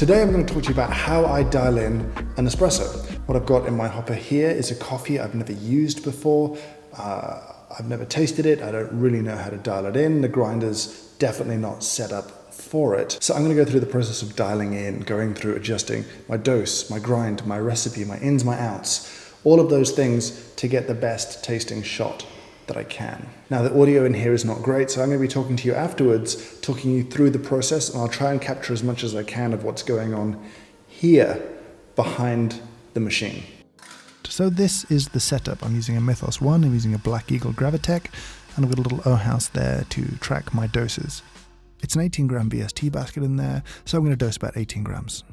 Today I'm going to talk to you about how I dial in an espresso. What I've got in my hopper here is a coffee I've never used before. I've never tasted it. I don't really know how to dial it in. The grinder's definitely not set up for it. So I'm going to go through the process of dialing in, going through adjusting my dose, my grind, my recipe, my ins, my outs, all of those things to get the best tasting shot that I can. Now the audio in here is not great, so I'm going to be talking to you afterwards, talking you through the process, and I'll try and capture as much as I can of what's going on here behind the machine. So this is the setup. I'm using a Mythos 1, I'm using a Black Eagle Gravitech, and I've got a little O-house there to track my doses. It's an 18 gram BST basket in there, so I'm going to dose about 18 grams.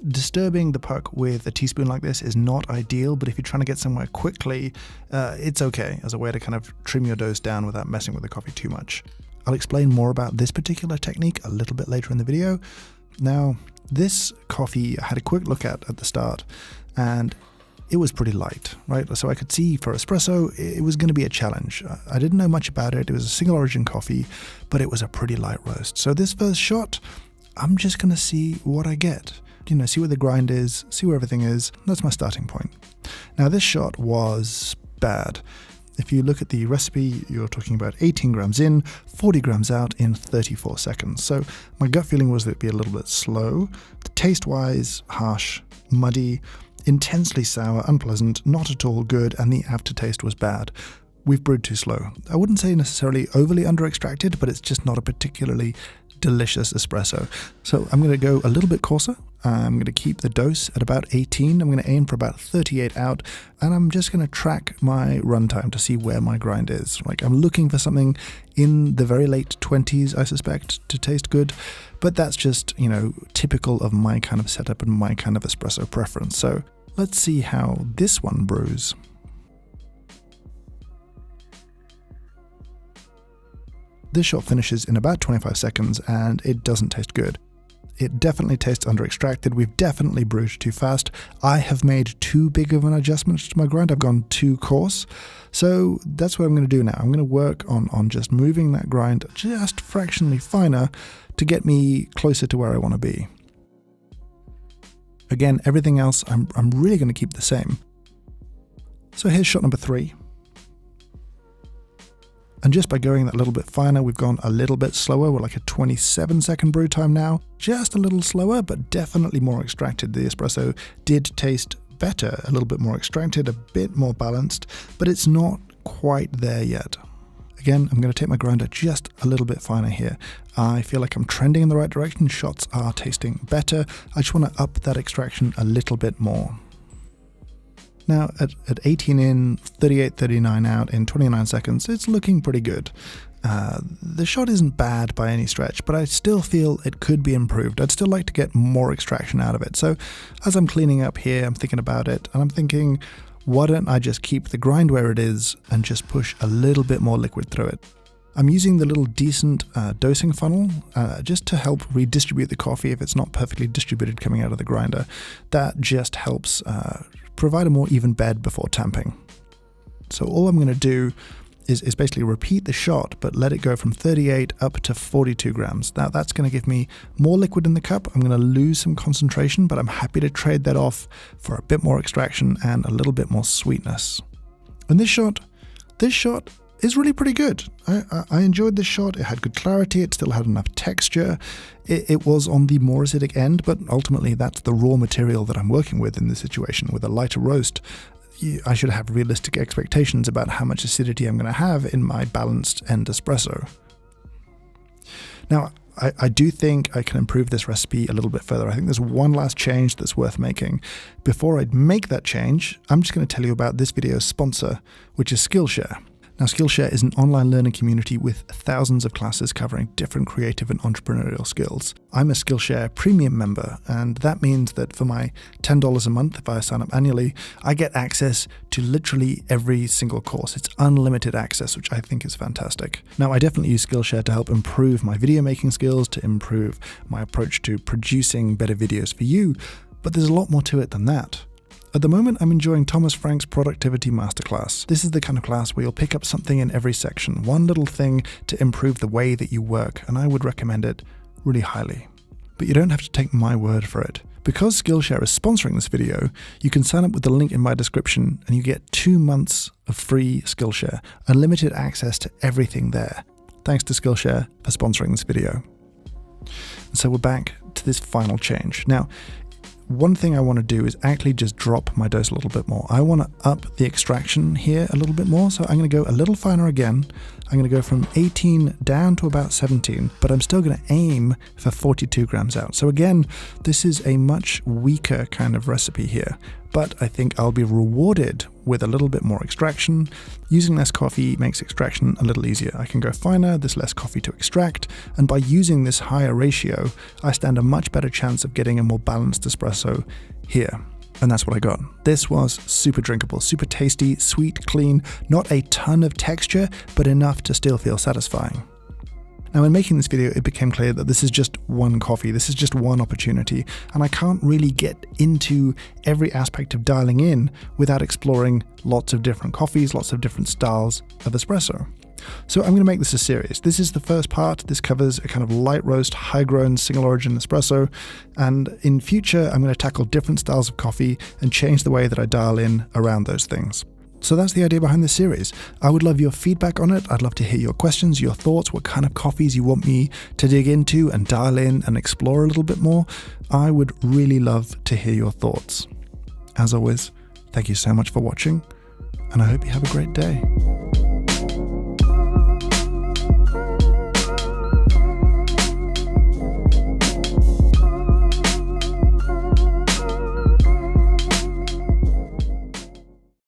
Disturbing the puck with a teaspoon like this is not ideal, but if you're trying to get somewhere quickly, it's okay as a way to kind of trim your dose down without messing with the coffee too much. I'll explain more about this particular technique a little bit later in the video. Now, this coffee I had a quick look at the start, and it was pretty light, right? So I could see for espresso, it was going to be a challenge. I didn't know much about it. It was a single origin coffee, but it was a pretty light roast. So this first shot, I'm just going to see what I get. See where the grind is, see where everything is. That's my starting point. Now this shot was bad. If you look at the recipe, you're talking about 18 grams in, 40 grams out in 34 seconds. So my gut feeling was that it'd be a little bit slow. Taste-wise, harsh, muddy, intensely sour, unpleasant, not at all good, and the aftertaste was bad. We've brewed too slow. I wouldn't say necessarily overly under-extracted, but it's just not a particularly delicious espresso. So I'm going to go a little bit coarser. I'm going to keep the dose at about 18. I'm going to aim for about 38 out, and I'm just going to track my runtime to see where my grind is. Like, I'm looking for something in the very late 20s, I suspect, to taste good, but that's just, typical of my kind of setup and my kind of espresso preference. So let's see how this one brews. This shot finishes in about 25 seconds and it doesn't taste good. It definitely tastes under-extracted. We've definitely brewed too fast. I have made too big of an adjustment to my grind. I've gone too coarse. So that's what I'm going to do now. I'm going to work on just moving that grind just fractionally finer to get me closer to where I want to be. Again, everything else I'm really going to keep the same. So here's shot number 3. And just by going that little bit finer, we've gone a little bit slower. We're like a 27-second brew time now. Just a little slower, but definitely more extracted. The espresso did taste better, a little bit more extracted, a bit more balanced, but it's not quite there yet. Again, I'm going to take my grinder just a little bit finer here. I feel like I'm trending in the right direction. Shots are tasting better. I just want to up that extraction a little bit more. Now, at 18 in, 38, 39 out in 29 seconds, it's looking pretty good. The shot isn't bad by any stretch, but I still feel it could be improved. I'd still like to get more extraction out of it. So as I'm cleaning up here, I'm thinking about it, and I'm thinking, why don't I just keep the grind where it is and just push a little bit more liquid through it? I'm using the little decent dosing funnel just to help redistribute the coffee if it's not perfectly distributed coming out of the grinder. That just helps provide a more even bed before tamping. So all I'm going to do is basically repeat the shot, but let it go from 38 up to 42 grams. Now that's going to give me more liquid in the cup. I'm going to lose some concentration, but I'm happy to trade that off for a bit more extraction and a little bit more sweetness. And this shot is really pretty good. I enjoyed this shot. It had good clarity. It still had enough texture. It was on the more acidic end, but ultimately that's the raw material that I'm working with in this situation. With a lighter roast, I should have realistic expectations about how much acidity I'm going to have in my balanced end espresso. Now, I do think I can improve this recipe a little bit further. I think there's one last change that's worth making. Before I make that change, I'm just going to tell you about this video's sponsor, which is Skillshare. Now, Skillshare is an online learning community with thousands of classes covering different creative and entrepreneurial skills. I'm a Skillshare premium member, and that means that for my $10 a month, if I sign up annually, I get access to literally every single course. It's unlimited access, which I think is fantastic. Now, I definitely use Skillshare to help improve my video making skills, to improve my approach to producing better videos for you, but there's a lot more to it than that. At the moment, I'm enjoying Thomas Frank's Productivity Masterclass. This is the kind of class where you'll pick up something in every section, one little thing to improve the way that you work, and I would recommend it really highly. but you don't have to take my word for it. Because Skillshare is sponsoring this video, you can sign up with the link in my description and you get 2 months of free Skillshare, unlimited access to everything there. Thanks to Skillshare for sponsoring this video. And so we're back to this final change. Now, one thing I want to do is actually just drop my dose a little bit more. I want to up the extraction here a little bit more, so I'm going to go a little finer again. I'm going to go from 18 down to about 17, but I'm still going to aim for 42 grams out. So again, this is a much weaker kind of recipe here, but I think I'll be rewarded with a little bit more extraction. Using less coffee makes extraction a little easier. I can go finer, there's less coffee to extract, and by using this higher ratio, I stand a much better chance of getting a more balanced espresso here. And that's what I got. This was super drinkable, super tasty, sweet, clean, not a ton of texture, but enough to still feel satisfying. Now, in making this video, it became clear that this is just one coffee, this is just one opportunity, and I can't really get into every aspect of dialing in without exploring lots of different coffees, lots of different styles of espresso. So I'm going to make this a series. This is the first part. This covers a kind of light roast, high-grown, single-origin espresso, and in future, I'm going to tackle different styles of coffee and change the way that I dial in around those things. So that's the idea behind this series. I would love your feedback on it. I'd love to hear your questions, your thoughts, what kind of coffees you want me to dig into and dial in and explore a little bit more. I would really love to hear your thoughts. As always, thank you so much for watching, and I hope you have a great day.